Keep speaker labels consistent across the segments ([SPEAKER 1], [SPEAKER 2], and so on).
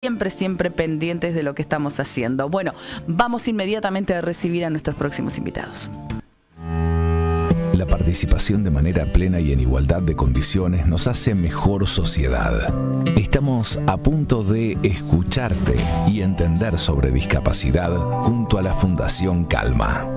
[SPEAKER 1] siempre pendientes de lo que estamos haciendo. Bueno, vamos inmediatamente a recibir a nuestros próximos invitados.
[SPEAKER 2] La participación de manera plena y en igualdad de condiciones nos hace mejor sociedad. Estamos a punto de escucharte y entender sobre discapacidad junto a la Fundación Calma.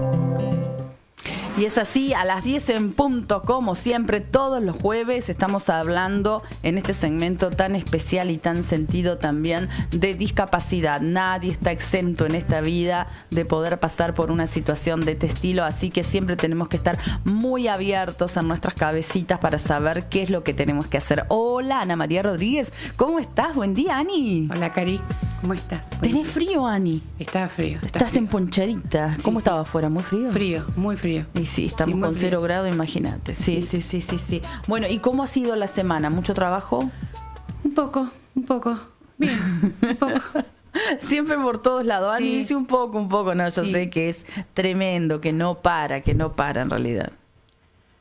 [SPEAKER 1] Y es así, a las 10 en punto, como siempre, todos los jueves estamos hablando en este segmento tan especial y tan sentido también de discapacidad. Nadie está exento en esta vida de poder pasar por una situación de este estilo, así que siempre tenemos que estar muy abiertos en nuestras cabecitas para saber qué es lo que tenemos que hacer. Hola, Ana María Rodríguez, ¿cómo estás? Buen día, Ani.
[SPEAKER 3] Hola, Cari, ¿cómo estás?
[SPEAKER 1] ¿Tenés frío, Ani?
[SPEAKER 3] Estaba frío.
[SPEAKER 1] Estás emponchadita. ¿Cómo estaba afuera? ¿Muy frío?
[SPEAKER 3] Frío, muy frío.
[SPEAKER 1] Y sí, estamos con 0 grados, imagínate. Sí. Bueno, ¿y cómo ha sido la semana? ¿Mucho trabajo?
[SPEAKER 3] Un poco. Bien, un poco.
[SPEAKER 1] Siempre por todos lados. Ani dice un poco. No, yo sé que es tremendo, que no para en realidad.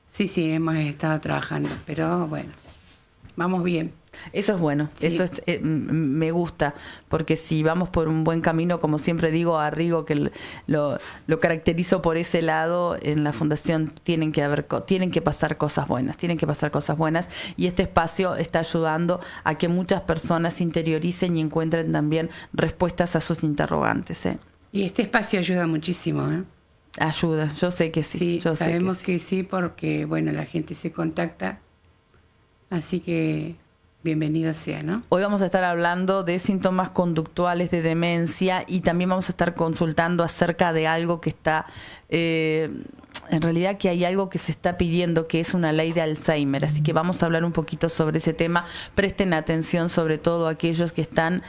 [SPEAKER 3] Sí, hemos estado trabajando, pero bueno, vamos bien.
[SPEAKER 1] Eso es bueno, eso es, me gusta, porque si vamos por un buen camino, como siempre digo a Rigo, que lo caracterizo por ese lado, en la fundación tienen que pasar cosas buenas, y este espacio está ayudando a que muchas personas interioricen y encuentren también respuestas a sus interrogantes.
[SPEAKER 3] Y este espacio ayuda muchísimo,
[SPEAKER 1] Ayuda, yo sé que sí.
[SPEAKER 3] Sabemos que sí, porque bueno, la gente se contacta, así que bienvenida sea, ¿no?
[SPEAKER 1] Hoy vamos a estar hablando de síntomas conductuales de demencia y también vamos a estar consultando acerca de algo que está, en realidad que hay algo que se está pidiendo, que es una ley de Alzheimer. Así que vamos a hablar un poquito sobre ese tema. Presten atención, sobre todo aquellos que están,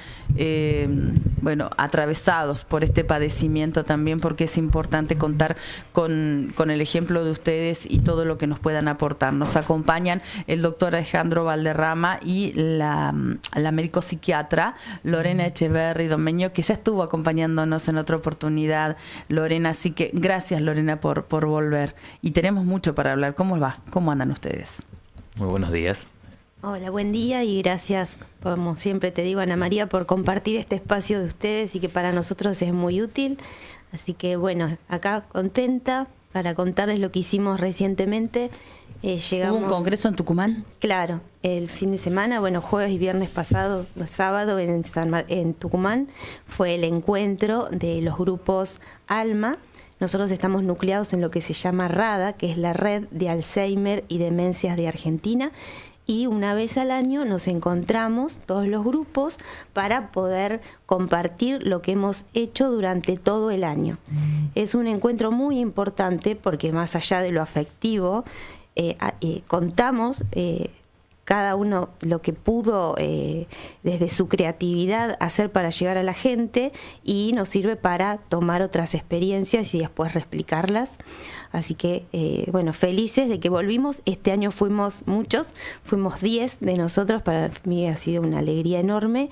[SPEAKER 1] atravesados por este padecimiento también, porque es importante contar con el ejemplo de ustedes y todo lo que nos puedan aportar. Nos acompañan el doctor Alejandro Valderrama y la médico psiquiatra Lorena Echeverry Domeño, que ya estuvo acompañándonos en otra oportunidad, Lorena. Así que gracias, Lorena, por volver. Y tenemos mucho para hablar. ¿Cómo va? ¿Cómo andan ustedes?
[SPEAKER 4] Muy buenos días.
[SPEAKER 5] Hola, buen día y gracias, como siempre te digo, Ana María, por compartir este espacio de ustedes y que para nosotros es muy útil. Así que bueno, acá contenta para contarles lo que hicimos recientemente. Llegamos,
[SPEAKER 1] ¿Hubo un congreso en Tucumán?
[SPEAKER 5] Claro, el fin de semana, jueves y viernes pasado, sábado en Tucumán, fue el encuentro de los grupos ALMA. Nosotros estamos nucleados en lo que se llama RADA, que es la Red de Alzheimer y Demencias de Argentina, y una vez al año nos encontramos todos los grupos para poder compartir lo que hemos hecho durante todo el año. Es un encuentro muy importante porque más allá de lo afectivo, contamos cada uno lo que pudo desde su creatividad hacer para llegar a la gente, y nos sirve para tomar otras experiencias y después reexplicarlas. Así que, felices de que volvimos. Este año fuimos muchos, fuimos 10 de nosotros. Para mí ha sido una alegría enorme.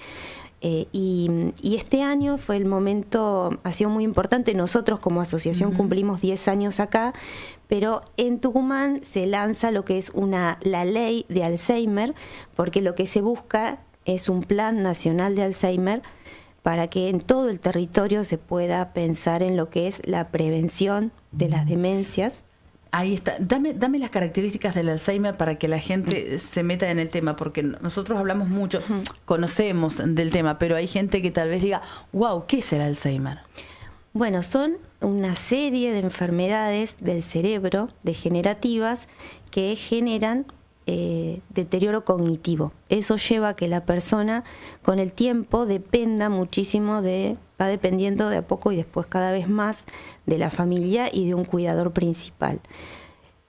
[SPEAKER 5] Y este año fue el momento, ha sido muy importante. Nosotros como asociación cumplimos 10 años acá, pero en Tucumán se lanza lo que es la ley de Alzheimer, porque lo que se busca es un plan nacional de Alzheimer para que en todo el territorio se pueda pensar en lo que es la prevención de las demencias.
[SPEAKER 1] Ahí está. Dame las características del Alzheimer para que la gente se meta en el tema, porque nosotros hablamos mucho, conocemos del tema, pero hay gente que tal vez diga, wow, ¿qué es el Alzheimer?
[SPEAKER 5] Bueno, son una serie de enfermedades del cerebro degenerativas que generan deterioro cognitivo. Eso lleva a que la persona con el tiempo dependa muchísimo va dependiendo de a poco y después cada vez más de la familia y de un cuidador principal.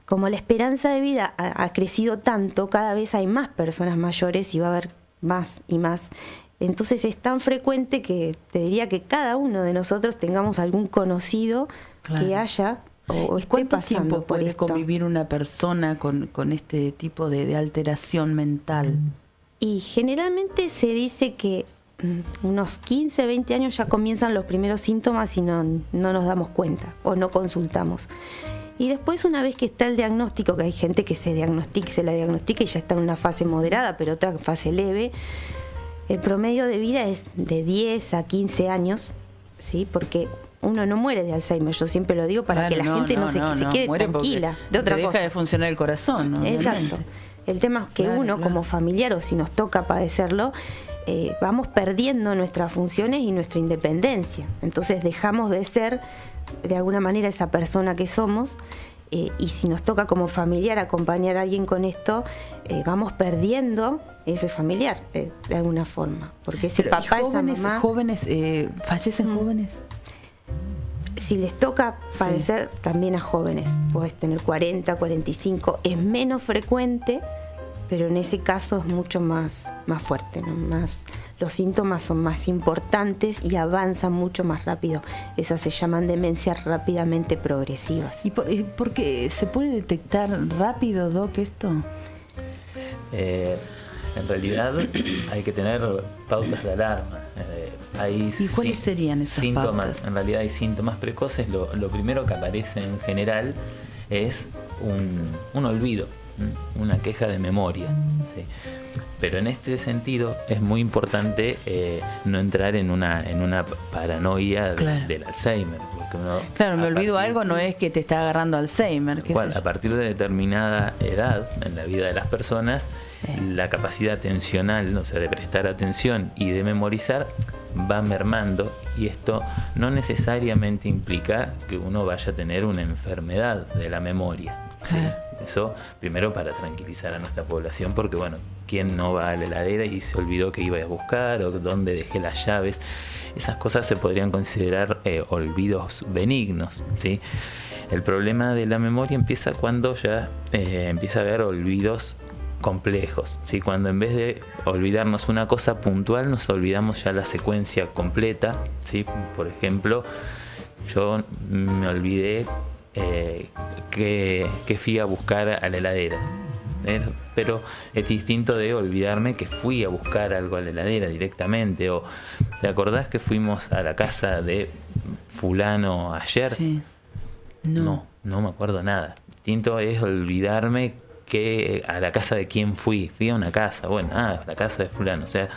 [SPEAKER 5] Como la esperanza de vida ha crecido tanto, cada vez hay más personas mayores y va a haber más y más. Entonces es tan frecuente que te diría que cada uno de nosotros tengamos algún conocido que haya o esté
[SPEAKER 1] ¿Cuánto
[SPEAKER 5] pasando
[SPEAKER 1] tiempo
[SPEAKER 5] por
[SPEAKER 1] puede
[SPEAKER 5] esto.
[SPEAKER 1] convivir una persona con este tipo de alteración mental?
[SPEAKER 5] Y generalmente se dice que unos 15, 20 años ya comienzan los primeros síntomas y no nos damos cuenta o no consultamos. Y después, una vez que está el diagnóstico, que hay gente que se la diagnostica y ya está en una fase moderada, pero otra fase leve, El promedio de vida es de 10 a 15 años, ¿sí? Porque uno no muere de Alzheimer, yo siempre lo digo para que la gente no se quede tranquila de otra cosa.
[SPEAKER 1] Deja de funcionar el corazón, ¿no?
[SPEAKER 5] Exacto. El tema es que uno como familiar, o si nos toca padecerlo, vamos perdiendo nuestras funciones y nuestra independencia. Entonces dejamos de ser de alguna manera esa persona que somos, y si nos toca como familiar acompañar a alguien con esto, vamos perdiendo ese familiar de alguna forma, porque ese papá, esa mamá...
[SPEAKER 1] ¿Jóvenes fallecen jóvenes?
[SPEAKER 5] Si les toca padecer, también a jóvenes, podés tener 40, 45, es menos frecuente, pero en ese caso es mucho más fuerte, ¿no? Los síntomas son más importantes y avanzan mucho más rápido. Esas se llaman demencias rápidamente progresivas.
[SPEAKER 1] ¿Y por qué se puede detectar rápido, Doc, esto?
[SPEAKER 4] En realidad hay que tener pautas de alarma.
[SPEAKER 1] ¿Y cuáles serían esas
[SPEAKER 4] síntomas?
[SPEAKER 1] pautas?
[SPEAKER 4] En realidad hay síntomas precoces. Lo primero que aparece en general es un olvido, una queja de memoria, ¿sí? Pero en este sentido es muy importante no entrar en una paranoia del Alzheimer. Porque
[SPEAKER 1] me olvido algo, no es que te está agarrando Alzheimer.
[SPEAKER 4] A partir de determinada edad en la vida de las personas, la capacidad atencional, o sea, de prestar atención y de memorizar, va mermando, y esto no necesariamente implica que uno vaya a tener una enfermedad de la memoria, ¿sí? Eso primero para tranquilizar a nuestra población, porque bueno, ¿quién no va a la heladera y se olvidó que iba a buscar, o dónde dejé las llaves? Esas cosas se podrían considerar olvidos benignos, ¿sí? El problema de la memoria empieza cuando ya empieza a haber olvidos complejos, ¿sí? Cuando en vez de olvidarnos una cosa puntual, nos olvidamos ya la secuencia completa, ¿sí? Por ejemplo, yo me olvidé que fui a buscar a la heladera, pero es distinto de olvidarme que fui a buscar algo a la heladera directamente. O ¿te acordás que fuimos a la casa de fulano ayer?
[SPEAKER 1] Sí.
[SPEAKER 4] No me acuerdo nada. Distinto es olvidarme que a la casa de quién fui a una casa, a la casa de fulano. O sea,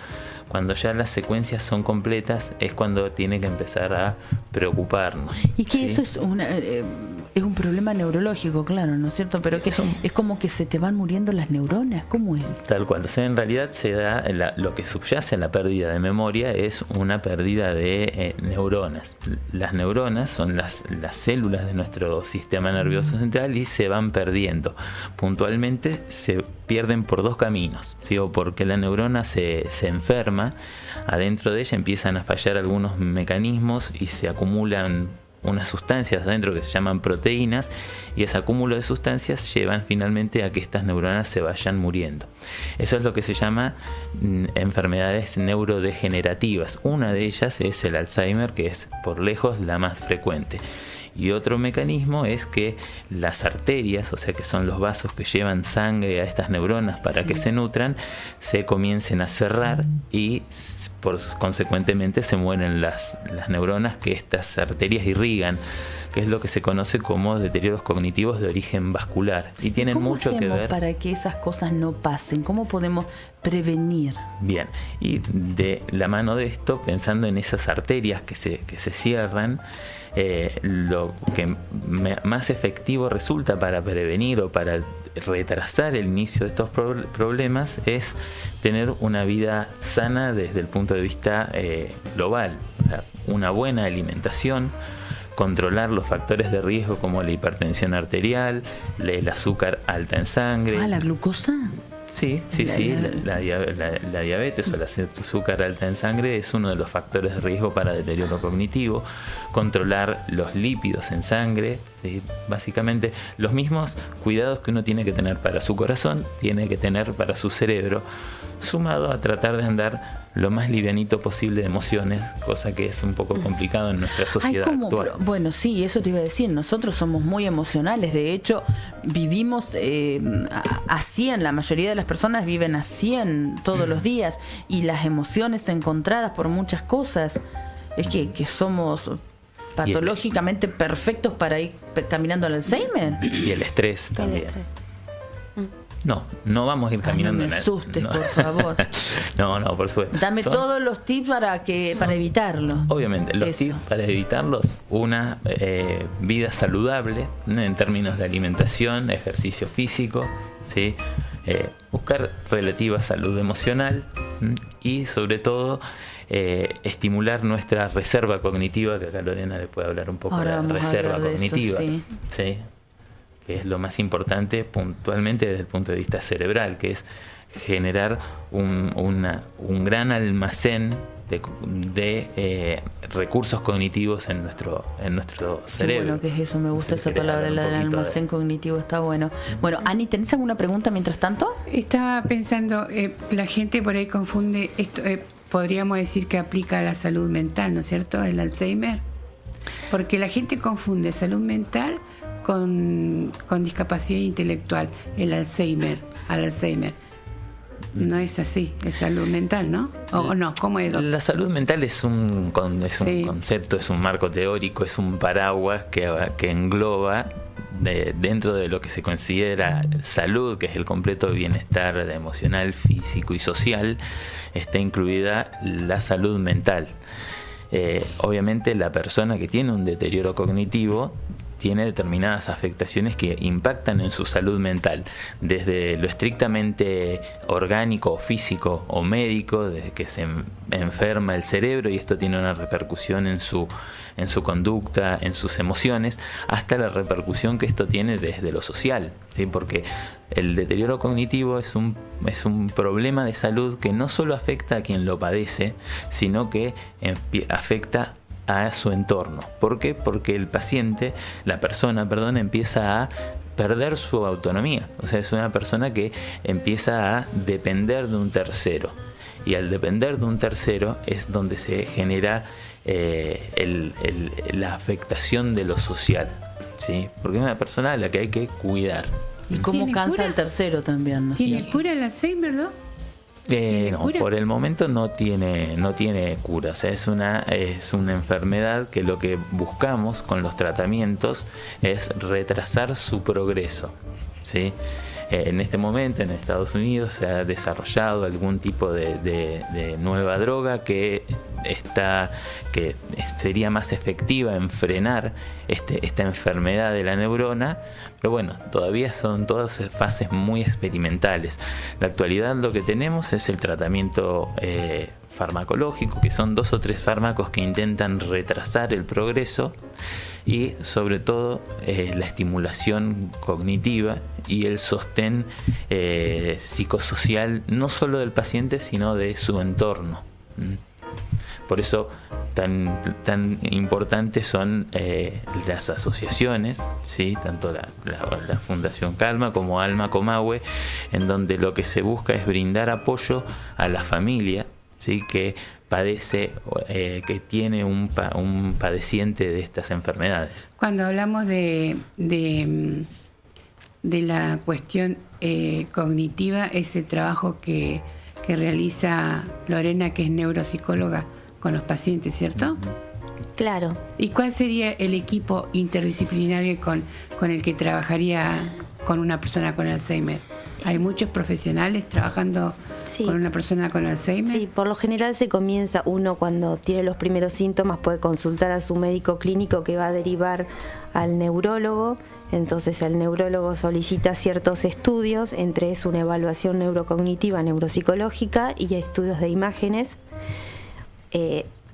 [SPEAKER 4] cuando ya las secuencias son completas es cuando tiene que empezar a preocuparnos.
[SPEAKER 1] Y que
[SPEAKER 4] ¿sí?
[SPEAKER 1] eso es un problema neurológico, claro, ¿no es cierto? Pero que es como que se te van muriendo las neuronas, ¿cómo es?
[SPEAKER 4] Tal cual. O sea, en realidad se da lo que subyace en la pérdida de memoria es una pérdida de neuronas. Las neuronas son las células de nuestro sistema nervioso central y se van perdiendo. Puntualmente se pierden por dos caminos, ¿sí? O porque la neurona se enferma, adentro de ella empiezan a fallar algunos mecanismos y se acumulan unas sustancias adentro que se llaman proteínas, y ese acúmulo de sustancias llevan finalmente a que estas neuronas se vayan muriendo. Eso es lo que se llama enfermedades neurodegenerativas. Una de ellas es el Alzheimer, que es por lejos la más frecuente. Y otro mecanismo es que las arterias, o sea que son los vasos que llevan sangre a estas neuronas para que se nutran, se comiencen a cerrar y consecuentemente se mueren las neuronas que estas arterias irrigan, que es lo que se conoce como deterioros cognitivos de origen vascular. Y tienen mucho que ver.
[SPEAKER 1] ¿Cómo hacemos para que esas cosas no pasen? ¿Cómo podemos prevenir?
[SPEAKER 4] Bien, y de la mano de esto, pensando en esas arterias que se cierran, lo que más efectivo resulta para prevenir o para retrasar el inicio de estos problemas es tener una vida sana desde el punto de vista global. O sea, una buena alimentación, controlar los factores de riesgo como la hipertensión arterial, el azúcar alta en sangre.
[SPEAKER 1] ¿La glucosa?
[SPEAKER 4] Sí. La diabetes o el azúcar alta en sangre es uno de los factores de riesgo para deterioro cognitivo. Controlar los lípidos en sangre, ¿sí? Básicamente los mismos cuidados que uno tiene que tener para su corazón, tiene que tener para su cerebro, sumado a tratar de andar lo más livianito posible de emociones, cosa que es un poco complicado en nuestra sociedad actual.
[SPEAKER 1] Bueno, sí, eso te iba a decir. Nosotros somos muy emocionales. De hecho, vivimos a 100. La mayoría de las personas viven a 100 todos los días. Y las emociones encontradas por muchas cosas. Es que somos patológicamente perfectos para ir caminando al Alzheimer.
[SPEAKER 4] Y el estrés también. No vamos a ir caminando.
[SPEAKER 1] No me asustes, por favor.
[SPEAKER 4] No, por supuesto.
[SPEAKER 1] Dame todos los tips para evitarlo.
[SPEAKER 4] Obviamente, los tips para evitarlos: una vida saludable, ¿no? En términos de alimentación, ejercicio físico, ¿sí? Buscar relativa salud emocional, y sobre todo estimular nuestra reserva cognitiva, que acá Lorena le puede hablar un poco de la reserva cognitiva, eso, ¿sí? Que es lo más importante puntualmente desde el punto de vista cerebral, que es generar un gran almacén de recursos cognitivos en nuestro cerebro.
[SPEAKER 1] Bueno, ¿qué es eso? Me gusta esa palabra, la del almacén cognitivo, está bueno. Bueno, Ani, ¿tenés alguna pregunta mientras tanto?
[SPEAKER 3] Estaba pensando, la gente por ahí confunde esto, podríamos decir que aplica a la salud mental, ¿no es cierto? El Alzheimer. Porque la gente confunde salud mental con discapacidad intelectual, el Alzheimer. No es así, es salud mental, ¿no? ¿O no? ¿Cómo es?
[SPEAKER 4] La salud mental es un concepto, es un marco teórico, es un paraguas que engloba dentro de lo que se considera salud, que es el completo bienestar emocional, físico y social, está incluida la salud mental. Obviamente la persona que tiene un deterioro cognitivo tiene determinadas afectaciones que impactan en su salud mental, desde lo estrictamente orgánico o físico o médico, desde que se enferma el cerebro y esto tiene una repercusión en su conducta, en sus emociones, hasta la repercusión que esto tiene desde lo social, ¿sí? Porque el deterioro cognitivo es un problema de salud que no solo afecta a quien lo padece, sino que afecta a su entorno. ¿Por qué? Porque la persona, empieza a perder su autonomía. O sea, es una persona que empieza a depender de un tercero. Y al depender de un tercero es donde se genera la afectación de lo social, ¿sí? Porque es una persona a la que hay que cuidar.
[SPEAKER 1] ¿Y cómo cansa el tercero también? ¿No?
[SPEAKER 3] ¿Tiene cura el Alzheimer, no?
[SPEAKER 4] No, por el momento no tiene cura. O sea, es una enfermedad que lo que buscamos con los tratamientos es retrasar su progreso, ¿sí? En este momento en Estados Unidos se ha desarrollado algún tipo de nueva droga que sería más efectiva en frenar esta enfermedad de la neurona, pero bueno, todavía son todas fases muy experimentales. En la actualidad lo que tenemos es el tratamiento farmacológico, que son 2 o 3 fármacos que intentan retrasar el progreso, y sobre todo la estimulación cognitiva y el sostén psicosocial, no solo del paciente, sino de su entorno. Por eso tan importantes son las asociaciones, ¿sí? Tanto la Fundación Calma como Alma Comahue, en donde lo que se busca es brindar apoyo a la familia, ¿sí? Que padece, que tiene un padeciente de estas enfermedades.
[SPEAKER 3] Cuando hablamos de la cuestión cognitiva, ese trabajo que realiza Lorena, que es neuropsicóloga, con los pacientes, ¿cierto?
[SPEAKER 5] Claro.
[SPEAKER 3] ¿Y cuál sería el equipo interdisciplinario con el que trabajaría con una persona con Alzheimer? ¿Hay muchos profesionales trabajando con una persona con Alzheimer?
[SPEAKER 5] Sí, por lo general se comienza, uno cuando tiene los primeros síntomas puede consultar a su médico clínico, que va a derivar al neurólogo. Entonces el neurólogo solicita ciertos estudios, entre eso una evaluación neurocognitiva, neuropsicológica y estudios de imágenes.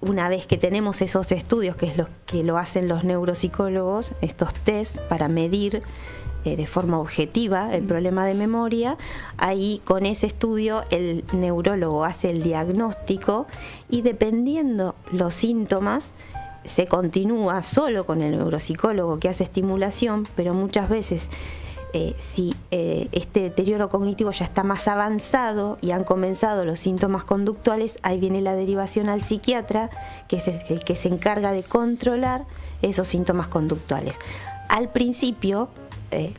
[SPEAKER 5] Una vez que tenemos esos estudios, que es lo que lo hacen los neuropsicólogos, estos test para medir de forma objetiva el problema de memoria, ahí con ese estudio el neurólogo hace el diagnóstico y dependiendo los síntomas se continúa solo con el neuropsicólogo que hace estimulación, pero muchas veces si este deterioro cognitivo ya está más avanzado y han comenzado los síntomas conductuales, ahí viene la derivación al psiquiatra, que es el que se encarga de controlar esos síntomas conductuales. Al principio,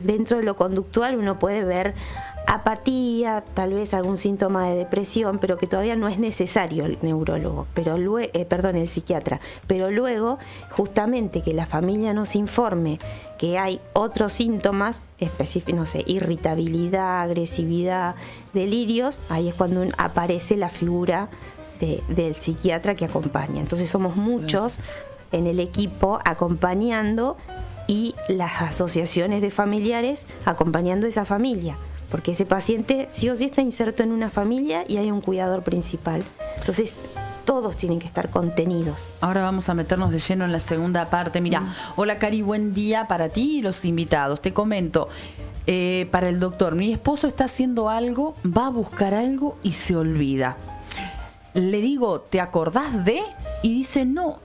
[SPEAKER 5] dentro de lo conductual uno puede ver apatía, tal vez algún síntoma de depresión, pero que todavía no es necesario el neurólogo, pero el psiquiatra. Pero luego, justamente que la familia nos informe que hay otros síntomas específicos, no sé, irritabilidad, agresividad, delirios, ahí es cuando aparece la figura del psiquiatra que acompaña. Entonces somos muchos en el equipo acompañando y las asociaciones de familiares acompañando a esa familia, porque ese paciente sí o sí está inserto en una familia y hay un cuidador principal. Entonces todos tienen que estar contenidos.
[SPEAKER 1] Ahora vamos a meternos de lleno en la segunda parte. Mira, hola Cari, buen día para ti y los invitados. Te comento, para el doctor, mi esposo está haciendo algo, va a buscar algo y se olvida. Le digo, ¿te acordás de? Y dice, no,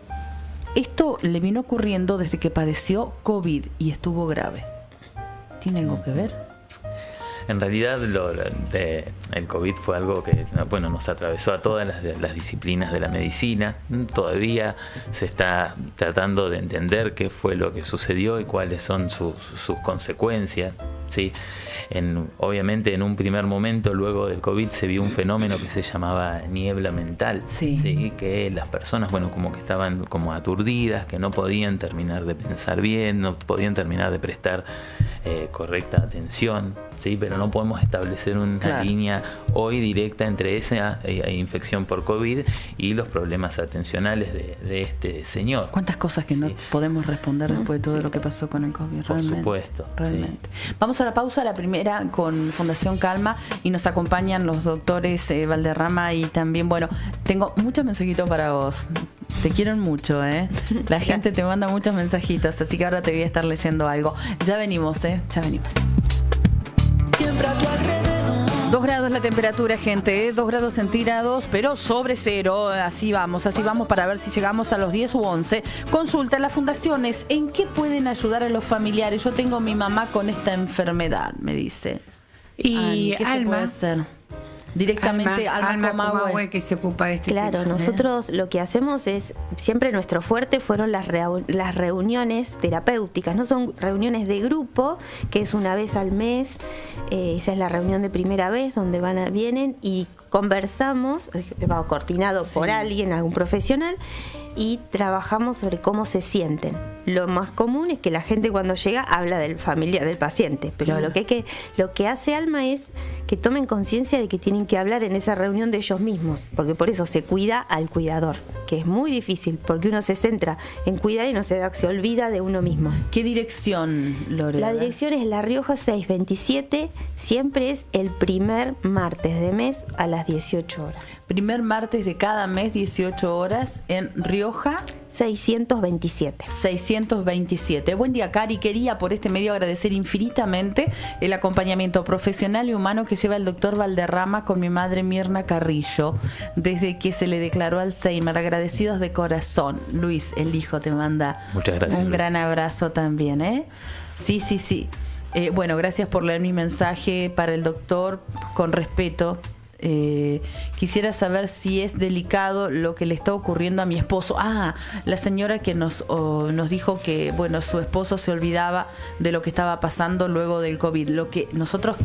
[SPEAKER 1] esto le vino ocurriendo desde que padeció COVID y estuvo grave. ¿Tiene algo que ver?
[SPEAKER 4] En realidad el COVID fue algo que nos atravesó a todas las disciplinas de la medicina. Todavía se está tratando de entender qué fue lo que sucedió y cuáles son sus consecuencias, ¿sí? Obviamente en un primer momento luego del COVID se vio un fenómeno que se llamaba niebla mental, ¿sí? Que las personas como que estaban como aturdidas, que no podían terminar de pensar bien, no podían terminar de prestar correcta atención, ¿sí? Pero no podemos establecer una línea hoy directa entre esa infección por COVID y los problemas atencionales de este señor.
[SPEAKER 1] ¿Cuántas cosas que no podemos responder después de todo lo que pasó con el COVID?
[SPEAKER 4] Por supuesto.
[SPEAKER 1] Realmente. Sí. Vamos a la pausa, la primera con Fundación Calma, y nos acompañan los doctores Valderrama y también, tengo muchos mensajitos para vos. Te quieren mucho, ¿eh? La gente te manda muchos mensajitos, así que ahora te voy a estar leyendo algo. Ya venimos, ya venimos. 2 grados la temperatura, gente, 2 grados centígrados, pero sobre cero. Así vamos para ver si llegamos a los 10 u 11. Consulta a las fundaciones, ¿en qué pueden ayudar a los familiares? Yo tengo a mi mamá con esta enfermedad, me dice.
[SPEAKER 3] Y
[SPEAKER 1] ¿qué se puede hacer? Directamente Alma Comahue,
[SPEAKER 3] que se ocupa de este
[SPEAKER 5] tema. Claro, nosotros lo que hacemos es, siempre nuestro fuerte fueron las reuniones terapéuticas, no son reuniones de grupo, que es una vez al mes, esa es la reunión de primera vez, donde vienen y conversamos, coordinado por alguien, algún profesional, y trabajamos sobre cómo se sienten. Lo más común es que la gente cuando llega habla del familiar, del paciente, pero lo que hace Alma es que tomen conciencia de que tienen que hablar en esa reunión de ellos mismos, porque por eso se cuida al cuidador, que es muy difícil, porque uno se centra en cuidar y se olvida de uno mismo.
[SPEAKER 1] ¿Qué dirección, Lorena?
[SPEAKER 5] La dirección es La Rioja 627, siempre es el primer martes de mes a las 18 horas.
[SPEAKER 1] Primer martes de cada mes, 18 horas, en Rioja
[SPEAKER 5] 627.
[SPEAKER 1] 627. Buen día, Cari. Quería por este medio agradecer infinitamente el acompañamiento profesional y humano que lleva el doctor Valderrama con mi madre Mirna Carrillo desde que se le declaró Alzheimer. Agradecidos de corazón. Luis, el hijo, te manda un gran abrazo también, ¿eh? Sí. Gracias por leer mi mensaje para el doctor, con respeto. Quisiera saber si es delicado lo que le está ocurriendo a mi esposo. La señora que nos dijo que su esposo se olvidaba de lo que estaba pasando luego del COVID. Lo que nosotros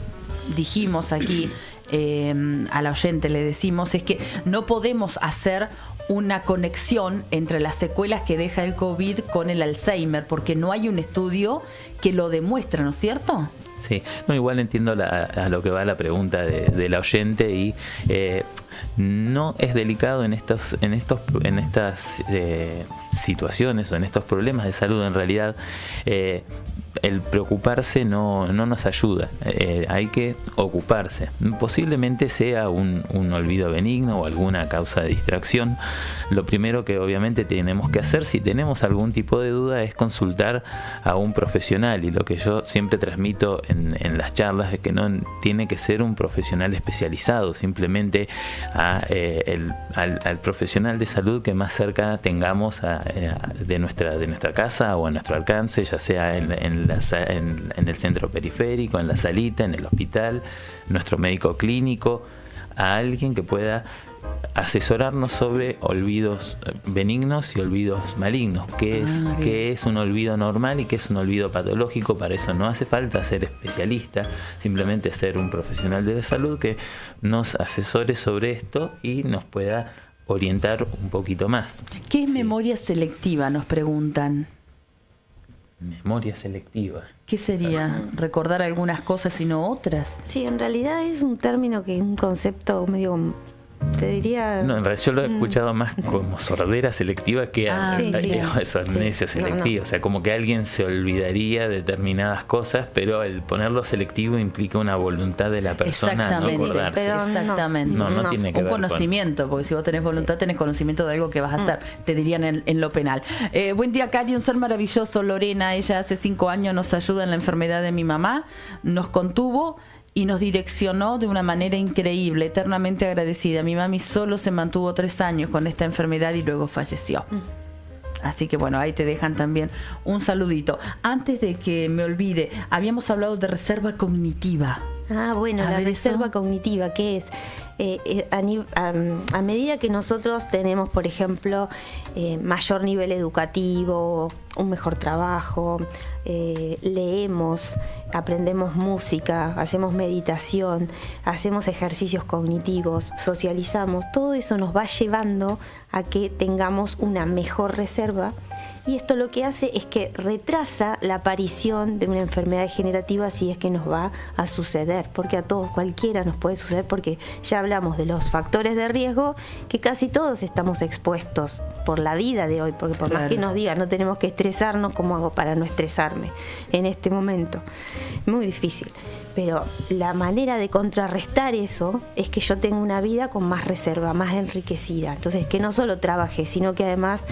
[SPEAKER 1] dijimos aquí a la oyente le decimos es que no podemos hacer una conexión entre las secuelas que deja el COVID con el Alzheimer, porque no hay un estudio que lo demuestre, ¿no es cierto?
[SPEAKER 4] Sí, igual entiendo a lo que va la pregunta de la oyente y no es delicado en estas situaciones o en estos problemas de salud. En realidad el preocuparse no nos ayuda, hay que ocuparse. Posiblemente sea un olvido benigno o alguna causa de distracción. Lo primero que obviamente tenemos que hacer, si tenemos algún tipo de duda, es consultar a un profesional, y lo que yo siempre transmito en las charlas es que no tiene que ser un profesional especializado, simplemente al profesional de salud que más cerca tengamos de nuestra casa o a nuestro alcance, ya sea en el centro periférico, en la salita, en el hospital, nuestro médico clínico, a alguien que pueda asesorarnos sobre olvidos benignos y olvidos malignos. ¿Qué es un olvido normal y qué es un olvido patológico? Para eso no hace falta ser especialista, simplemente ser un profesional de la salud que nos asesore sobre esto y nos pueda orientar un poquito más.
[SPEAKER 1] ¿Qué es memoria selectiva? Nos preguntan.
[SPEAKER 4] Memoria selectiva.
[SPEAKER 1] ¿Qué sería? ¿Recordar algunas cosas y no otras?
[SPEAKER 5] Sí, en realidad es un término un concepto medio, te diría...
[SPEAKER 4] No, en realidad yo lo he escuchado más como sordera selectiva que eso, amnesia selectiva. No. O sea, como que alguien se olvidaría de determinadas cosas, pero el ponerlo selectivo implica una voluntad de la persona no acordarse.
[SPEAKER 5] Pero
[SPEAKER 1] exactamente.
[SPEAKER 4] No tiene que
[SPEAKER 1] un
[SPEAKER 4] ver
[SPEAKER 1] conocimiento, porque si vos tenés voluntad, tenés conocimiento de algo que vas a hacer, te dirían en lo penal. Buen día, Cari, un ser maravilloso. Lorena, ella hace 5 años nos ayuda en la enfermedad de mi mamá, nos contuvo y nos direccionó de una manera increíble, eternamente agradecida. Mi mami solo se mantuvo 3 años con esta enfermedad y luego falleció. Así que bueno, ahí te dejan también un saludito. Antes de que me olvide, habíamos hablado de reserva cognitiva.
[SPEAKER 5] Bueno, la reserva cognitiva, ¿qué es? A medida que nosotros tenemos, por ejemplo, mayor nivel educativo, un mejor trabajo, leemos, aprendemos música, hacemos meditación, hacemos ejercicios cognitivos, socializamos, todo eso nos va llevando a que tengamos una mejor reserva. Y esto lo que hace es que retrasa la aparición de una enfermedad degenerativa si es que nos va a suceder, porque a todos, cualquiera nos puede suceder, porque ya hablamos de los factores de riesgo que casi todos estamos expuestos por la vida de hoy, porque por más que nos digan no tenemos que estresarnos, ¿cómo hago para no estresarme en este momento? Muy difícil. Pero la manera de contrarrestar eso es que yo tenga una vida con más reserva, más enriquecida. Entonces, que no solo trabaje, sino que además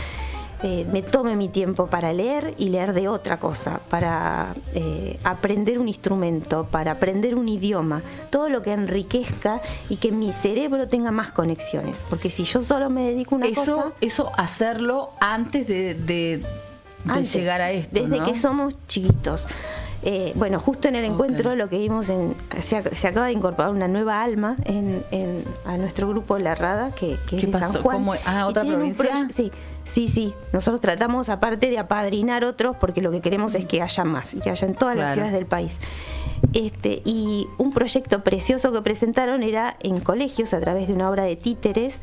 [SPEAKER 5] me tome mi tiempo para leer y leer de otra cosa, para aprender un instrumento, para aprender un idioma, todo lo que enriquezca y que mi cerebro tenga más conexiones. Porque si yo solo me dedico a una cosa...
[SPEAKER 1] Eso hacerlo antes de llegar a esto,
[SPEAKER 5] desde
[SPEAKER 1] ¿no?
[SPEAKER 5] que somos chiquitos. Bueno, justo en el encuentro lo que vimos, se acaba de incorporar una nueva alma a nuestro grupo La Rada, que es de San Juan.
[SPEAKER 1] ¿Otra provincia?
[SPEAKER 5] Sí. Nosotros tratamos, aparte de apadrinar otros, porque lo que queremos es que haya más, y que haya en todas las ciudades del país. Y un proyecto precioso que presentaron era en colegios, a través de una obra de títeres.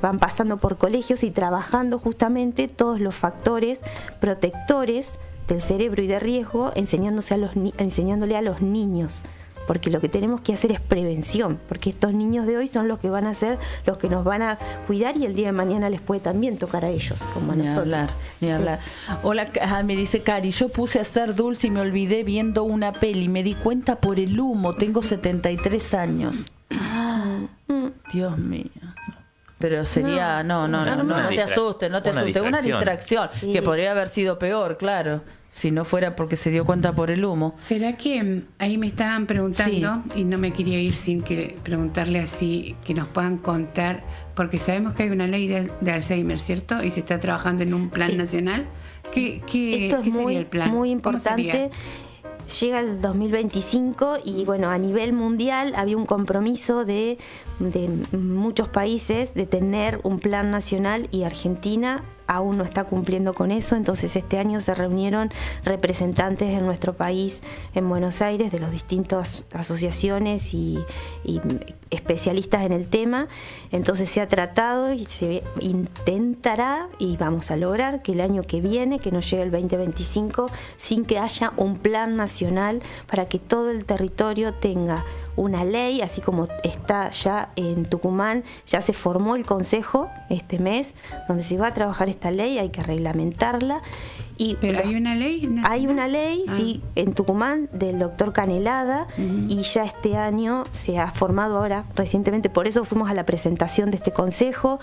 [SPEAKER 5] Van pasando por colegios y trabajando justamente todos los factores protectores del cerebro y de riesgo, enseñándole a los niños, porque lo que tenemos que hacer es prevención, porque estos niños de hoy son los que van a ser los que nos van a cuidar, y el día de mañana les puede también tocar a ellos, como a nosotros.
[SPEAKER 1] Ni hablar. Hola, me dice Cari, yo puse a hacer dulce y me olvidé viendo una peli, me di cuenta por el humo, tengo 73 años. Dios mío. Pero sería, no te asustes, una distracción,
[SPEAKER 5] sí,
[SPEAKER 1] que podría haber sido peor, claro, si no fuera porque se dio cuenta por el humo.
[SPEAKER 3] ¿Será que ahí me estaban preguntando, y no me quería ir sin que preguntarle así, que nos puedan contar, porque sabemos que hay una ley de Alzheimer, ¿cierto? Y se está trabajando en un plan nacional. ¿Qué sería el plan?
[SPEAKER 5] Muy importante. Llega el 2025 y bueno, a nivel mundial había un compromiso de muchos países de tener un plan nacional, y Argentina aún no está cumpliendo con eso. Entonces este año se reunieron representantes de nuestro país en Buenos Aires, de las distintas asociaciones y especialistas en el tema. Entonces se ha tratado y se intentará, y vamos a lograr que el año que viene, que nos llegue el 2025, sin que haya un plan nacional, para que todo el territorio tenga una ley, así como está ya en Tucumán. Ya se formó el consejo este mes donde se va a trabajar esta ley, hay que reglamentarla.
[SPEAKER 3] ¿Pero hay una ley nacional?
[SPEAKER 5] Hay una ley, sí, en Tucumán, del doctor Canelada, y ya este año se ha formado ahora, recientemente, por eso fuimos a la presentación de este consejo.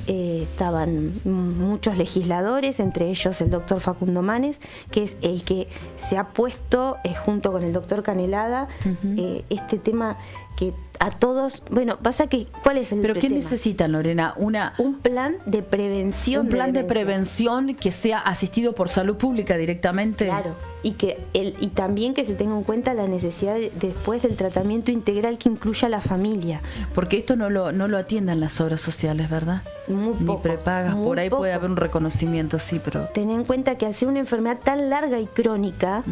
[SPEAKER 5] Estaban muchos legisladores, entre ellos el doctor Facundo Manes, que es el que se ha puesto, junto con el doctor Canelada, este tema que a todos, bueno, pasa que, ¿cuál es el
[SPEAKER 1] ¿Pero qué
[SPEAKER 5] tema?
[SPEAKER 1] necesitan, Lorena?
[SPEAKER 5] Un plan de prevención.
[SPEAKER 1] Un plan de
[SPEAKER 5] demencias.
[SPEAKER 1] prevención que sea asistido por salud pública directamente.
[SPEAKER 5] Claro, y también que se tenga en cuenta la necesidad después del tratamiento integral que incluya a la familia.
[SPEAKER 1] Porque esto no lo atienden las obras sociales, ¿verdad?
[SPEAKER 5] Muy
[SPEAKER 1] Ni
[SPEAKER 5] poco,
[SPEAKER 1] prepagas,
[SPEAKER 5] muy
[SPEAKER 1] por ahí
[SPEAKER 5] poco.
[SPEAKER 1] puede haber un reconocimiento, sí, pero...
[SPEAKER 5] Ten en cuenta que al ser una enfermedad tan larga y crónica,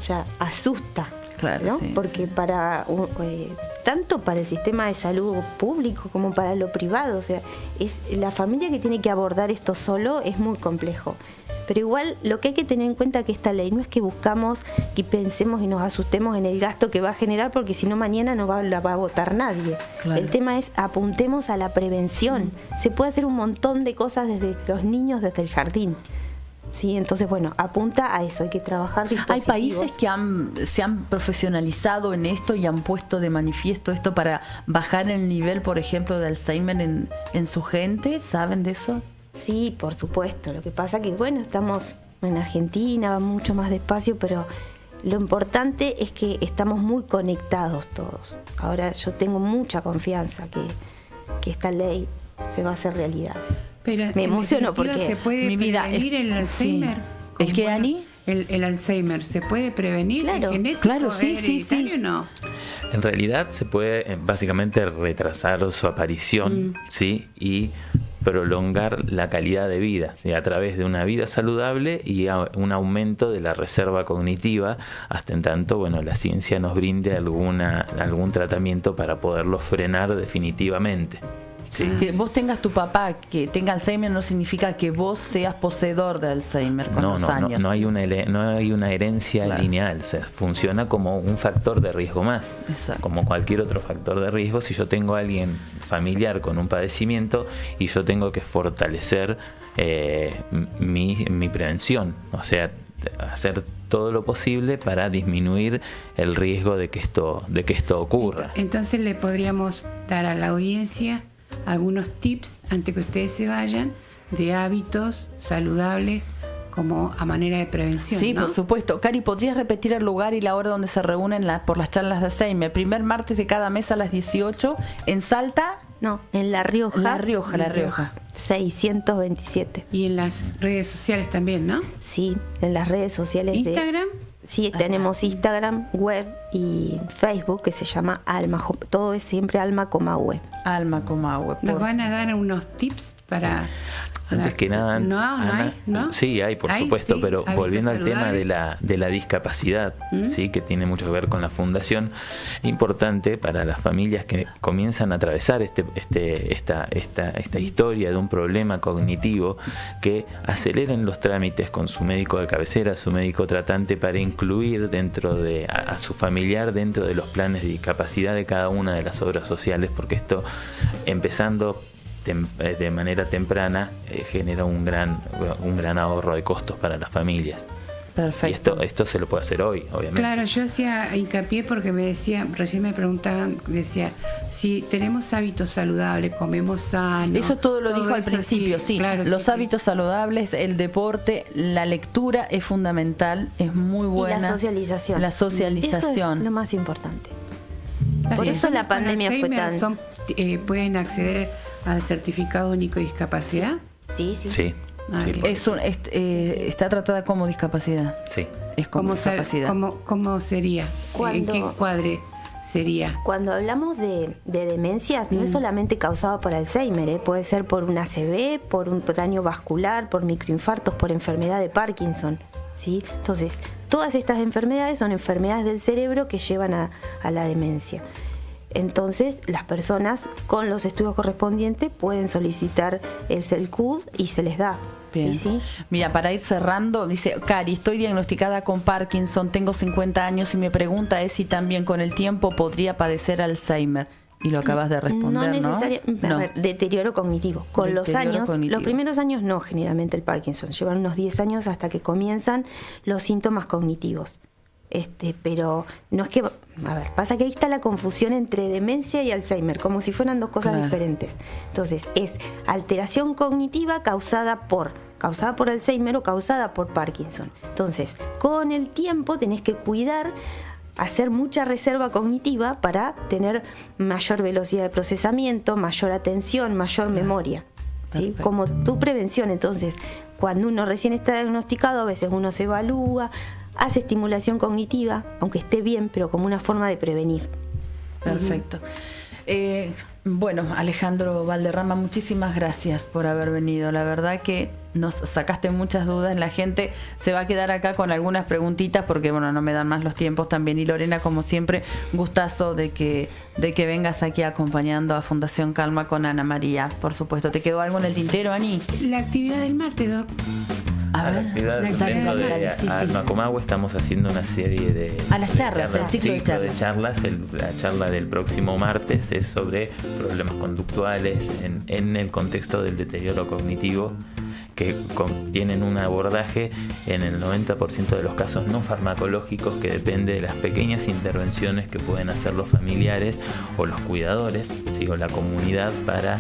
[SPEAKER 5] ya asusta.
[SPEAKER 1] Claro,
[SPEAKER 5] ¿no?
[SPEAKER 1] sí,
[SPEAKER 5] Porque
[SPEAKER 1] sí.
[SPEAKER 5] tanto para el sistema de salud público como para lo privado, o sea, es la familia que tiene que abordar esto solo es muy complejo. Pero igual lo que hay que tener en cuenta que esta ley no es que buscamos que pensemos y nos asustemos en el gasto que va a generar, porque si no mañana no la va a votar nadie.
[SPEAKER 1] Claro.
[SPEAKER 5] El tema es apuntemos a la prevención. Se puede hacer un montón de cosas desde los niños, desde el jardín. Sí, entonces bueno, apunta a eso, hay que trabajar
[SPEAKER 1] Hay
[SPEAKER 5] dispositivos.
[SPEAKER 1] países que se han profesionalizado en esto y han puesto de manifiesto esto para bajar el nivel, por ejemplo, de Alzheimer en su gente. ¿Saben de eso?
[SPEAKER 5] Sí, por supuesto. Lo que pasa que, bueno, estamos en Argentina, va mucho más despacio, pero lo importante es que estamos muy conectados todos. Ahora yo tengo mucha confianza que esta ley se va a hacer realidad.
[SPEAKER 3] Pero
[SPEAKER 5] Me
[SPEAKER 3] en
[SPEAKER 5] emociono
[SPEAKER 3] definitiva,
[SPEAKER 5] porque
[SPEAKER 3] ¿se puede
[SPEAKER 1] mi vida
[SPEAKER 3] prevenir
[SPEAKER 1] es-
[SPEAKER 3] el Alzheimer?
[SPEAKER 1] sí. ¿El
[SPEAKER 3] Con,
[SPEAKER 1] qué, Ani?
[SPEAKER 3] El Alzheimer, ¿se puede prevenir?
[SPEAKER 5] Claro.
[SPEAKER 3] ¿El genético?
[SPEAKER 1] Claro, sí, sí, sí.
[SPEAKER 3] hereditario o no?
[SPEAKER 4] En realidad se puede básicamente retrasar su aparición, ¿sí? Y prolongar la calidad de vida, ¿sí? A través de una vida saludable y un aumento de la reserva cognitiva, hasta en tanto, bueno, la ciencia nos brinde algún tratamiento para poderlo frenar definitivamente. Sí.
[SPEAKER 1] Que vos tengas tu papá que tenga Alzheimer no significa que vos seas poseedor de Alzheimer con los años.
[SPEAKER 4] No hay una herencia
[SPEAKER 1] Claro.
[SPEAKER 4] lineal, o sea, funciona como un factor de riesgo más.
[SPEAKER 1] Exacto.
[SPEAKER 4] Como cualquier otro factor de riesgo, si yo tengo a alguien familiar con un padecimiento y yo tengo que fortalecer mi prevención, o sea, hacer todo lo posible para disminuir el riesgo de que esto ocurra.
[SPEAKER 3] Entonces le podríamos dar a la audiencia algunos tips antes que ustedes se vayan de hábitos saludables como a manera de prevención.
[SPEAKER 1] Sí,
[SPEAKER 3] ¿no?
[SPEAKER 1] por supuesto. Cari, ¿podrías repetir el lugar y la hora donde se reúnen por las charlas de Alzheimer? Primer martes de cada mes a las 18 en Salta.
[SPEAKER 5] No, en La Rioja.
[SPEAKER 1] La Rioja.
[SPEAKER 5] 627.
[SPEAKER 3] Y en las redes sociales también, ¿no?
[SPEAKER 5] Sí, en las redes sociales.
[SPEAKER 3] Instagram.
[SPEAKER 5] Sí, tenemos Instagram, web y Facebook que se llama Alma. Todo es siempre Alma, web.
[SPEAKER 1] Alma Comahue.
[SPEAKER 3] Nos van a dar unos tips para...
[SPEAKER 4] Antes que nada,
[SPEAKER 3] no
[SPEAKER 4] Ana,
[SPEAKER 3] hay, ¿no?
[SPEAKER 4] Sí, hay, por
[SPEAKER 3] ¿Hay?
[SPEAKER 4] supuesto,
[SPEAKER 3] Sí,
[SPEAKER 4] pero
[SPEAKER 3] hábitos
[SPEAKER 4] volviendo al tema
[SPEAKER 3] saludables.
[SPEAKER 4] de la discapacidad, sí, que tiene mucho que ver con la fundación, importante para las familias que comienzan a atravesar esta historia de un problema cognitivo, que aceleren los trámites con su médico de cabecera, su médico tratante, para incluir a su familiar dentro de los planes de discapacidad de cada una de las obras sociales, porque esto, empezando de manera temprana, genera un gran ahorro de costos para las familias.
[SPEAKER 1] Perfecto.
[SPEAKER 4] Y esto se lo puede hacer hoy, obviamente.
[SPEAKER 3] Claro, yo hacía hincapié porque recién me preguntaban, decía, si tenemos hábitos saludables, comemos sano.
[SPEAKER 1] Eso todo lo dijo al
[SPEAKER 3] eso
[SPEAKER 1] principio, sí.
[SPEAKER 3] claro,
[SPEAKER 1] Los
[SPEAKER 3] sí,
[SPEAKER 1] hábitos saludables, el deporte, la lectura es fundamental, es muy buena.
[SPEAKER 5] Y la socialización.
[SPEAKER 1] La socialización.
[SPEAKER 5] Eso es lo más importante.
[SPEAKER 3] Las
[SPEAKER 5] Por eso la
[SPEAKER 3] personas con
[SPEAKER 5] pandemia fue
[SPEAKER 3] Alzheimer
[SPEAKER 5] tan...
[SPEAKER 3] pueden acceder al certificado único de discapacidad.
[SPEAKER 5] Sí.
[SPEAKER 4] Sí, sí,
[SPEAKER 3] Ah, bien.
[SPEAKER 1] Está tratada como discapacidad.
[SPEAKER 4] sí.
[SPEAKER 1] Es como discapacidad.
[SPEAKER 3] ¿Cómo sería? ¿En qué
[SPEAKER 5] Cuando-
[SPEAKER 3] cuadre sería?
[SPEAKER 5] Cuando hablamos de demencias, no es solamente causado por Alzheimer, puede ser por un ACV, por un daño vascular, por microinfartos, por enfermedad de Parkinson. ¿Sí? Entonces, todas estas enfermedades son enfermedades del cerebro que llevan a la demencia. Entonces, las personas con los estudios correspondientes pueden solicitar el CELCUD y se les da.
[SPEAKER 1] Bien.
[SPEAKER 5] Sí.
[SPEAKER 1] Mira, para ir cerrando, dice Cari, estoy diagnosticada con Parkinson, tengo 50 años y mi pregunta es si también con el tiempo podría padecer Alzheimer. Y lo acabas de responder, ¿no?
[SPEAKER 5] Necesariamente. A ver, deterioro cognitivo. Con los
[SPEAKER 1] Deterioro
[SPEAKER 5] años,
[SPEAKER 1] cognitivo.
[SPEAKER 5] los primeros años no, generalmente el Parkinson. Llevan unos 10 años hasta que comienzan los síntomas cognitivos. Pero no es que... A ver, pasa que ahí está la confusión entre demencia y Alzheimer, como si fueran dos cosas
[SPEAKER 1] Claro.
[SPEAKER 5] diferentes. Entonces, es alteración cognitiva causada por Alzheimer o causada por Parkinson. Entonces, con el tiempo tenés que cuidar hacer mucha reserva cognitiva para tener mayor velocidad de procesamiento, mayor atención, mayor memoria. ¿Sí? Como tu prevención. Entonces, cuando uno recién está diagnosticado, a veces uno se evalúa, hace estimulación cognitiva, aunque esté bien, pero como una forma de prevenir.
[SPEAKER 1] Perfecto. Bueno, Alejandro Valderrama, muchísimas gracias por haber venido. La verdad que nos sacaste muchas dudas. La gente se va a quedar acá con algunas preguntitas porque, bueno, no me dan más los tiempos también. Y Lorena, como siempre, gustazo de que vengas aquí acompañando a Fundación Calma con Ana María. Por supuesto. ¿Te quedó algo en el tintero, Ani?
[SPEAKER 3] La actividad del martes, Doc.
[SPEAKER 1] A ver,
[SPEAKER 4] dentro de Alma Comahue estamos haciendo una serie de...
[SPEAKER 1] A las charlas, el ciclo de charlas.
[SPEAKER 4] La charla del próximo martes es sobre problemas conductuales en el contexto del deterioro cognitivo, que tienen un abordaje en el 90% de los casos no farmacológicos, que depende de las pequeñas intervenciones que pueden hacer los familiares o los cuidadores, ¿sí? O la comunidad, para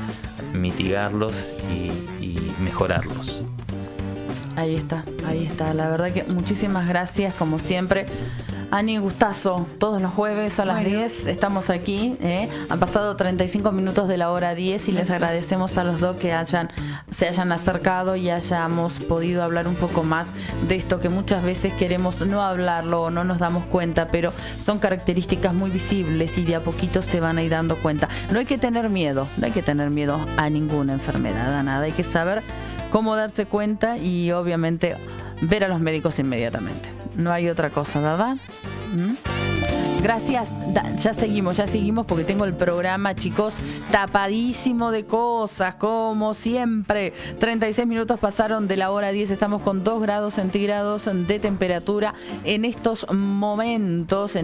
[SPEAKER 4] mitigarlos y mejorarlos.
[SPEAKER 1] Ahí está. La verdad que muchísimas gracias, como siempre. Ani, gustazo. Todos los jueves a las 10 estamos aquí. Han pasado 35 minutos de la hora 10 y les agradecemos a los dos que se hayan acercado y hayamos podido hablar un poco más de esto que muchas veces queremos no hablarlo o no nos damos cuenta, pero son características muy visibles y de a poquito se van a ir dando cuenta. No hay que tener miedo a ninguna enfermedad, a nada. Hay que saber cómo darse cuenta y obviamente ver a los médicos inmediatamente. No hay otra cosa, ¿verdad? Gracias. Ya seguimos porque tengo el programa, chicos, tapadísimo de cosas, como siempre. 36 minutos pasaron de la hora 10. Estamos con 2 grados centígrados de temperatura en estos momentos.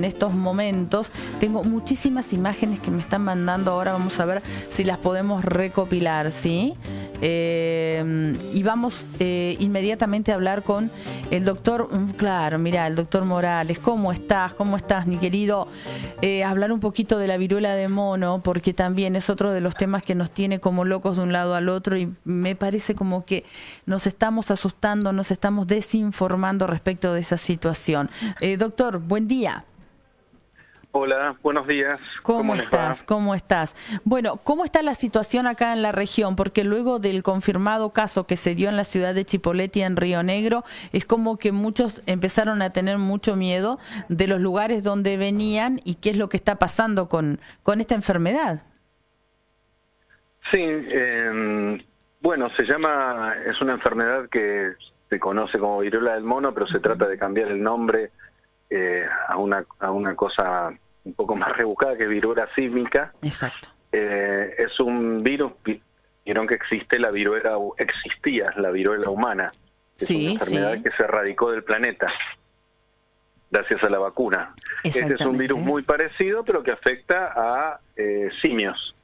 [SPEAKER 1] Tengo muchísimas imágenes que me están mandando ahora. Vamos a ver si las podemos recopilar, ¿sí? Y vamos inmediatamente a hablar con el doctor, el doctor Morales. ¿Cómo estás, mi querido? Hablar un poquito de la viruela de mono, porque también es otro de los temas que nos tiene como locos de un lado al otro, y me parece como que nos estamos asustando, nos estamos desinformando respecto de esa situación. Doctor, buen día.
[SPEAKER 6] Hola, buenos días.
[SPEAKER 1] ¿Cómo estás? Bueno, ¿cómo está la situación acá en la región? Porque luego del confirmado caso que se dio en la ciudad de Chipoleti, en Río Negro, es como que muchos empezaron a tener mucho miedo de los lugares donde venían y qué es lo que está pasando con esta enfermedad.
[SPEAKER 6] Sí, bueno, es una enfermedad que se conoce como viruela del mono, pero se trata de cambiar el nombre a una cosa un poco más rebuscada, que es viruela sísmica.
[SPEAKER 1] Exacto.
[SPEAKER 6] Es un virus, vieron que existía la viruela humana. Es una enfermedad que se erradicó del planeta gracias a la vacuna. Este es un virus muy parecido, pero que afecta a simios.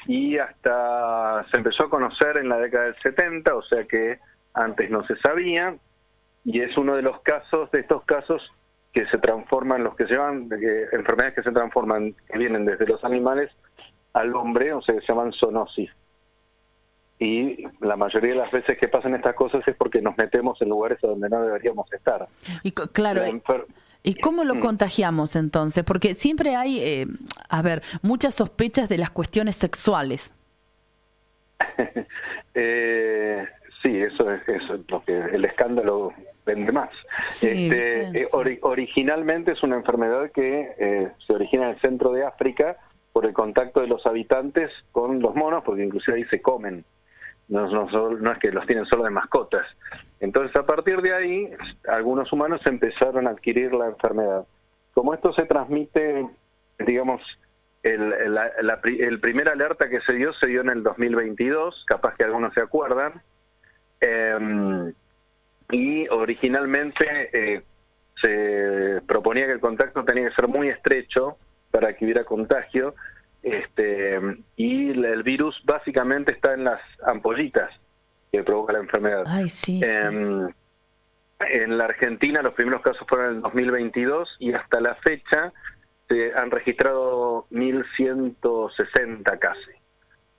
[SPEAKER 6] Y hasta se empezó a conocer en la década del 70, o sea que antes no se sabía. Y es uno de estos casos que se transforman, enfermedades que se transforman, que vienen desde los animales al hombre, o sea, que se llaman zoonosis. Y la mayoría de las veces que pasan estas cosas es porque nos metemos en lugares a donde no deberíamos estar.
[SPEAKER 1] Y claro, ¿y cómo lo contagiamos entonces? Porque siempre hay, muchas sospechas de las cuestiones sexuales.
[SPEAKER 6] Sí, eso es porque el escándalo vende más.
[SPEAKER 1] Sí,
[SPEAKER 6] originalmente es una enfermedad que se origina en el centro de África por el contacto de los habitantes con los monos, porque inclusive ahí se comen. No es que los tienen solo de mascotas. Entonces, a partir de ahí, algunos humanos empezaron a adquirir la enfermedad. Como esto se transmite, digamos, el primer alerta que se dio en el 2022, capaz que algunos se acuerdan, y originalmente se proponía que el contacto tenía que ser muy estrecho para que hubiera contagio, y el virus básicamente está en las ampollitas que provoca la enfermedad.
[SPEAKER 1] Ay, sí,
[SPEAKER 6] en la Argentina los primeros casos fueron en el 2022 y hasta la fecha se han registrado 1.160 casi.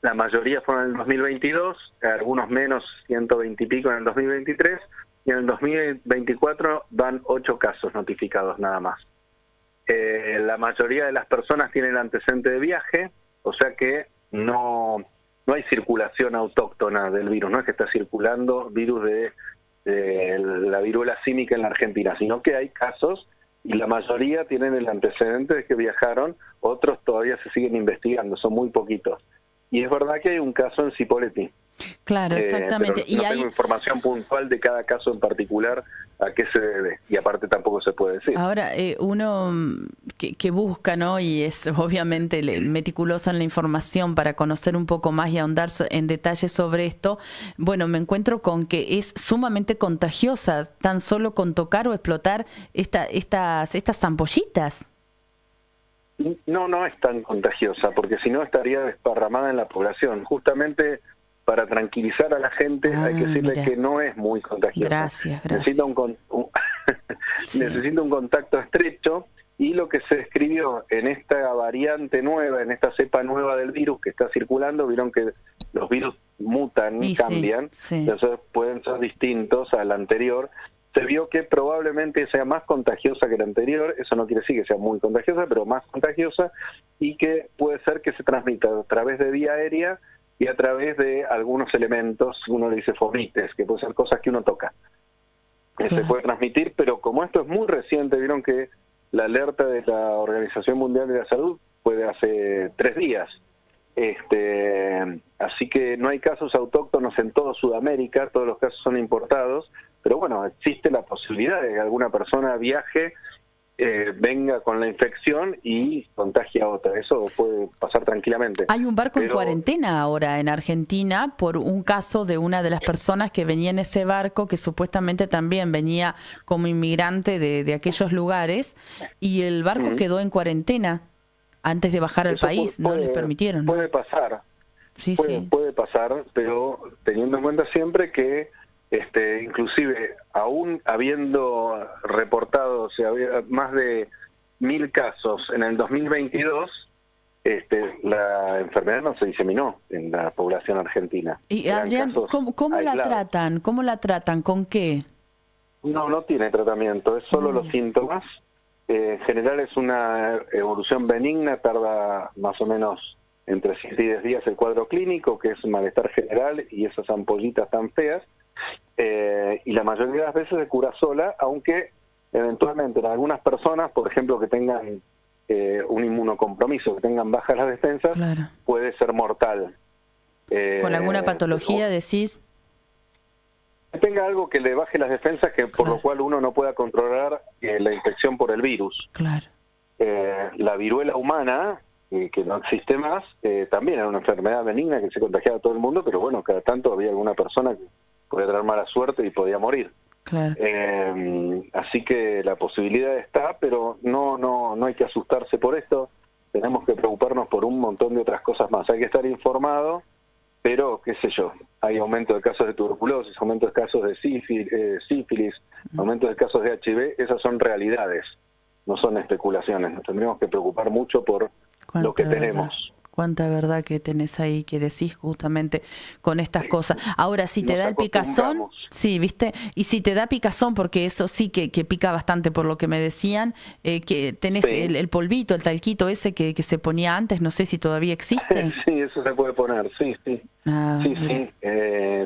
[SPEAKER 6] La mayoría fueron en el 2022, algunos menos, 120 y pico en el 2023, y en el 2024 van 8 casos notificados nada más. La mayoría de las personas tienen antecedente de viaje, o sea que no hay circulación autóctona del virus, no es que está circulando virus de la viruela símica en la Argentina, sino que hay casos y la mayoría tienen el antecedente de que viajaron, otros todavía se siguen investigando, son muy poquitos. Y es verdad que hay un caso en Cipolletti.
[SPEAKER 1] Claro, exactamente.
[SPEAKER 6] Pero no tengo información puntual de cada caso en particular a qué se debe, y aparte tampoco se puede decir.
[SPEAKER 1] Ahora, uno que busca, ¿no? Y es obviamente meticuloso en la información para conocer un poco más y ahondar en detalle sobre esto, bueno, me encuentro con que es sumamente contagiosa, tan solo con tocar o explotar estas ampollitas.
[SPEAKER 6] No es tan contagiosa, porque si no estaría desparramada en la población. Justamente para tranquilizar a la gente hay que decirle que no es muy contagiosa.
[SPEAKER 1] Gracias.
[SPEAKER 6] Necesita necesita un contacto estrecho, y lo que se describió en esta variante nueva, en esta cepa nueva del virus que está circulando, vieron que los virus mutan, cambian, entonces pueden ser distintos al anterior. Se vio que probablemente sea más contagiosa que la anterior, eso no quiere decir que sea muy contagiosa, pero más contagiosa, y que puede ser que se transmita a través de vía aérea y a través de algunos elementos, uno le dice fomites, que pueden ser cosas que uno toca. Se puede transmitir, pero como esto es muy reciente, vieron que la alerta de la Organización Mundial de la Salud fue de hace 3 días. Así que no hay casos autóctonos en toda Sudamérica, todos los casos son importados, pero bueno, existe la posibilidad de que alguna persona viaje, venga con la infección y contagie a otra. Eso puede pasar tranquilamente.
[SPEAKER 1] Hay un barco en cuarentena ahora en Argentina por un caso de una de las personas que venía en ese barco, que supuestamente también venía como inmigrante de aquellos lugares, y el barco quedó en cuarentena antes de bajar al país. No les permitieron, ¿no?
[SPEAKER 6] Puede pasar.
[SPEAKER 1] Sí.
[SPEAKER 6] Puede pasar, pero teniendo en cuenta siempre que inclusive aún habiendo reportado, o sea, había más de 1000 casos en el 2022, la enfermedad no se diseminó en la población argentina.
[SPEAKER 1] Y Adrián, ¿cómo la tratan? ¿Cómo la tratan? ¿Con qué?
[SPEAKER 6] No tiene tratamiento, es solo los síntomas. En general es una evolución benigna, tarda más o menos entre 7 y 10 días el cuadro clínico, que es malestar general y esas ampollitas tan feas. Y la mayoría de las veces se cura sola, aunque eventualmente en algunas personas, por ejemplo, que tengan un inmunocompromiso, que tengan bajas las defensas, puede ser mortal.
[SPEAKER 1] ¿Con alguna patología decís?
[SPEAKER 6] Que tenga algo que le baje las defensas, que por lo cual uno no pueda controlar la infección por el virus. La viruela humana, que no existe más, también era una enfermedad benigna que se contagiaba a todo el mundo, pero bueno, cada tanto había alguna persona que podía traer mala suerte y podía morir. Así que la posibilidad está, pero no hay que asustarse por esto. Tenemos que preocuparnos por un montón de otras cosas más. Hay que estar informado, pero qué sé yo, hay aumento de casos de tuberculosis, aumento de casos de sífilis, aumento de casos de HIV. Esas son realidades, no son especulaciones. Nos tendríamos que preocupar mucho por lo que tenemos.
[SPEAKER 1] Cuánta verdad que tenés ahí, que decís justamente con estas cosas. Ahora, si te da el picazón, sí, ¿viste? Y si te da picazón, porque eso sí que pica bastante por lo que me decían, que tenés el polvito, el talquito ese que se ponía antes, no sé si todavía existe.
[SPEAKER 6] Sí, eso se puede poner, sí.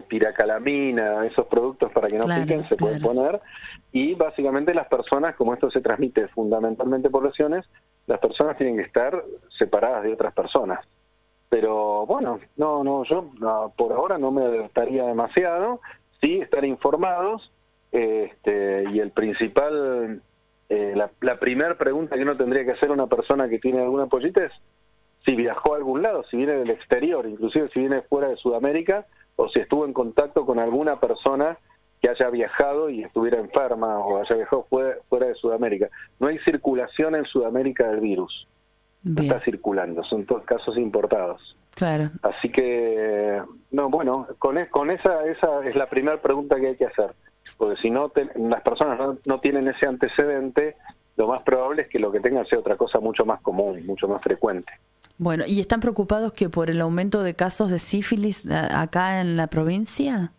[SPEAKER 6] Piracalamina, esos productos para que no piquen se pueden poner. Y básicamente las personas, como esto se transmite fundamentalmente por lesiones, las personas tienen que estar separadas de otras personas. Pero bueno, yo por ahora no me adaptaría demasiado. Sí, estar informados, y el principal, la primera pregunta que uno tendría que hacer a una persona que tiene alguna ampollita es si viajó a algún lado, si viene del exterior, inclusive si viene fuera de Sudamérica, o si estuvo en contacto con alguna persona que haya viajado y estuviera enferma o haya viajado fuera de Sudamérica. No hay circulación en Sudamérica del virus. No está circulando, son todos casos importados. Así que, con esa es la primera pregunta que hay que hacer. Porque si no, las personas no tienen ese antecedente, lo más probable es que lo que tengan sea otra cosa mucho más común, mucho más frecuente.
[SPEAKER 1] Bueno, ¿y están preocupados que por el aumento de casos de sífilis acá en la provincia?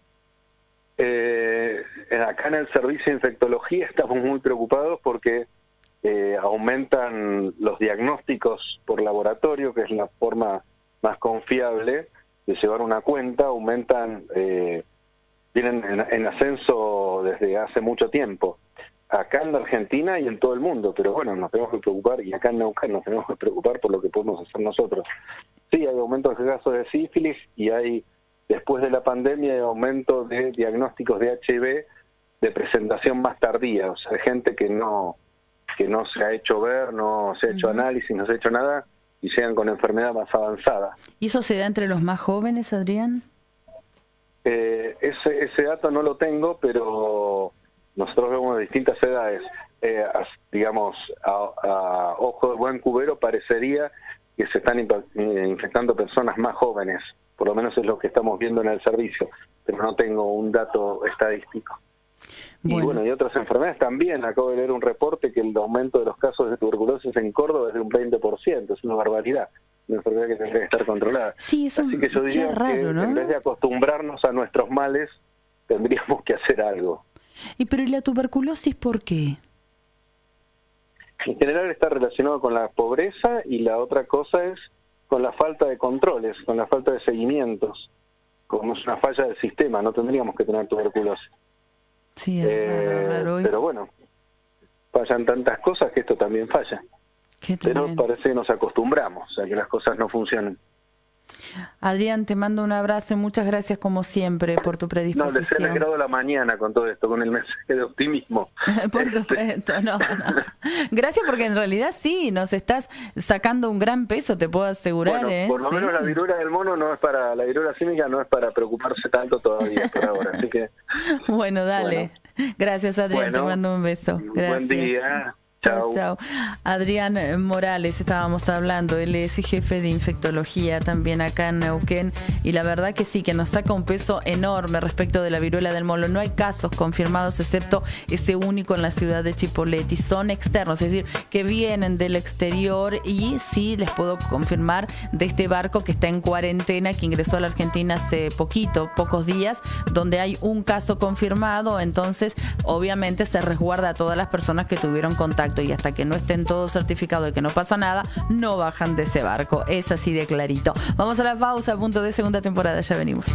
[SPEAKER 6] Acá en el servicio de infectología estamos muy preocupados porque aumentan los diagnósticos por laboratorio, que es la forma más confiable de llevar una cuenta, vienen en ascenso desde hace mucho tiempo, acá en la Argentina y en todo el mundo, pero bueno, nos tenemos que preocupar, y acá en Neuquén nos tenemos que preocupar por lo que podemos hacer nosotros. Sí, hay aumentos de casos de sífilis y después de la pandemia, hay aumento de diagnósticos de HIV de presentación más tardía, o sea, de gente que no se ha hecho ver, no se ha hecho análisis, no se ha hecho nada, y llegan con enfermedad más avanzada.
[SPEAKER 1] ¿Y eso se da entre los más jóvenes, Adrián?
[SPEAKER 6] Ese dato no lo tengo, pero nosotros vemos de distintas edades. Digamos, a ojo de buen cubero parecería que se están infectando personas más jóvenes, por lo menos es lo que estamos viendo en el servicio, pero no tengo un dato estadístico. Y bueno, y otras enfermedades también. Acabo de leer un reporte que el aumento de los casos de tuberculosis en Córdoba es de un 20%, es una barbaridad. Una enfermedad que tendría que estar controlada.
[SPEAKER 1] Sí, eso
[SPEAKER 6] así que yo diría raro, ¿no? En vez de acostumbrarnos a nuestros males, tendríamos que hacer algo.
[SPEAKER 1] Pero ¿y la tuberculosis por qué?
[SPEAKER 6] En general está relacionado con la pobreza, y la otra cosa es con la falta de controles, con la falta de seguimientos. Como es una falla del sistema, no tendríamos que tener tuberculosis.
[SPEAKER 1] Sí, es raro.
[SPEAKER 6] Pero bueno, fallan tantas cosas que esto también falla. Pero parece que nos acostumbramos a que las cosas no funcionen.
[SPEAKER 1] Adrián, te mando un abrazo y muchas gracias como siempre por tu predisposición.
[SPEAKER 6] No, les he alegrado la mañana con todo esto, con el mensaje de optimismo.
[SPEAKER 1] Por supuesto, no. Gracias, porque en realidad sí, nos estás sacando un gran peso, te puedo asegurar.
[SPEAKER 6] Bueno, por lo menos la viruela del mono la viruela símica no es para preocuparse tanto todavía por ahora, así que...
[SPEAKER 1] Bueno, dale. Bueno. Gracias, Adrián, te mando un beso. Gracias.
[SPEAKER 6] Buen día.
[SPEAKER 1] Chau, chau. Adrián Morales estábamos hablando, él es jefe de infectología también acá en Neuquén, y la verdad que sí, que nos saca un peso enorme respecto de la viruela del mono. No hay casos confirmados excepto ese único en la ciudad de Chipoleti, son externos, es decir, que vienen del exterior, y sí les puedo confirmar de este barco que está en cuarentena, que ingresó a la Argentina hace pocos días, donde hay un caso confirmado. Entonces obviamente se resguarda a todas las personas que tuvieron contacto, y hasta que no estén todos certificados de que no pasa nada, no bajan de ese barco. Es así de clarito. Vamos a la pausa, punto de segunda temporada, ya venimos.